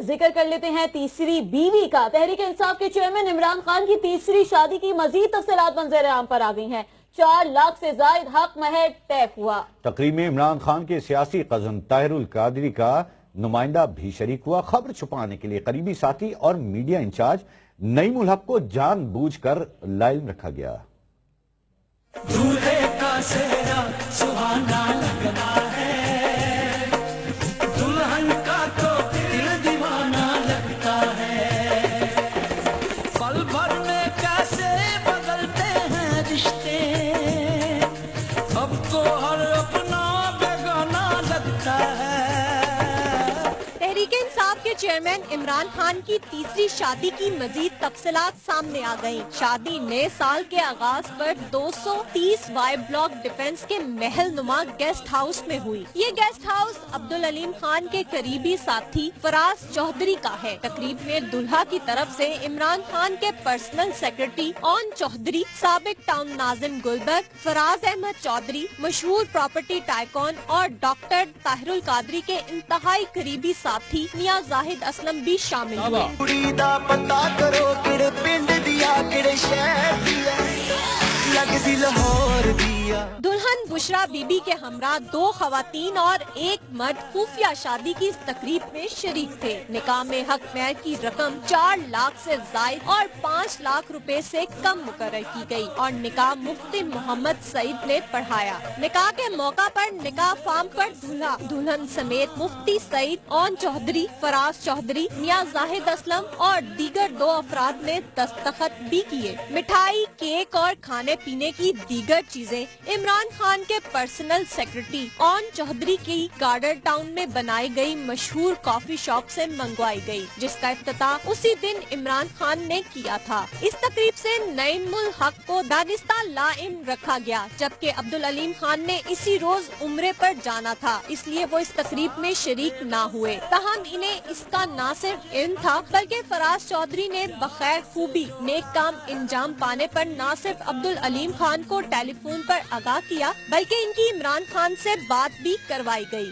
ذکر کر لیتے ہیں تیسری بیوی کا۔ تحریک انصاف کے چیئرمین عمران خان کی تیسری شادی کی مزید تفصیلات منظر عام پر آ گئی ہیں۔ 4 لاکھ سے زائد حق مہر طے ہوا۔ تقریب میں عمران خان کے سیاسی کزن طاہر القادری کا نمائندہ بھی شریک ہوا۔ خبر چھپانے کے لیے قریبی ساتھی اور میڈیا انچارج نعیم الحق کو جان بوجھ کر لائل رکھا گیا۔ دولہے کا سہرا سہانا لگتا ہے، دلہن کا تو دل دیوانہ لگتا ہے، پل بھر میں کیسے بدلتے ہیں رشتے، اب تو ہر اپنا بیگانہ لگتا ہے۔ تحریک انصاف کے چیئرمین عمران خان کی تیسری شادی کی مزید تفصیلات سامنے آ گئیں۔ شادی نئے سال کے آغاز پر 230 وائی بلاک ڈیفنس کے محل نما گیسٹ ہاؤس میں ہوئی۔ یہ گیسٹ ہاؤس عبدالعلیم خان کے قریبی ساتھی فراز چودھری کا ہے۔ تقریب میں دلہا کی طرف سے عمران خان کے پرسنل سیکرٹری اون چودھری، سابق ٹاؤن ناظم گلبرگ، فراز احمد چودھری، مشہور پراپرٹی ٹائکون اور ڈاکٹر طاہر القادری کے انتہائی قریبی ساتھی میاں زاہد اسلم بھی شامل ہوئے۔ دلہن بشرا بی بی کے ہمراہ 2 خواتین اور 1 مرد خفیہ شادی کی اس تقریب میں شریک تھے۔ نکاح میں حق مہر کی رقم 4 لاکھ سے زائد اور 5 لاکھ روپے سے کم مقرر کی گئی اور نکاح مفتی محمد سعید نے پڑھایا۔ نکاح کے موقع پر نکاح فارم پر دلہا دلہن سمیت مفتی سعید، اون چودھری، فراز چودھری، میاں زاہد اسلم اور دیگر 2 افراد نے دستخط بھی کیے۔ مٹھائی، کیک اور کھانے پینے کی دیگر چیزیں عمران خان کے پرسنل سیکرٹری اون چودھری کی گارڈر ٹاؤن میں بنائی گئی مشہور کافی شاپ سے منگوائی گئی، جس کا افتتاح اسی دن عمران خان نے کیا تھا۔ اس تقریب سے نعیم الحق کو دانستہ لائم رکھا گیا، جبکہ عبدالعلیم خان نے اسی روز عمرے پر جانا تھا، اس لیے وہ اس تقریب میں شریک نہ ہوئے۔ تاہم انہیں اس کا نہ صرف علم تھا بلکہ فراز چودھری نے بخیر خوبی نیک کام انجام پانے پر نہ صرف عبدالعلیم خان کو ٹیلی فون پر آگاہ کیا بلکہ ان کی عمران خان سے بات بھی کروائی گئی۔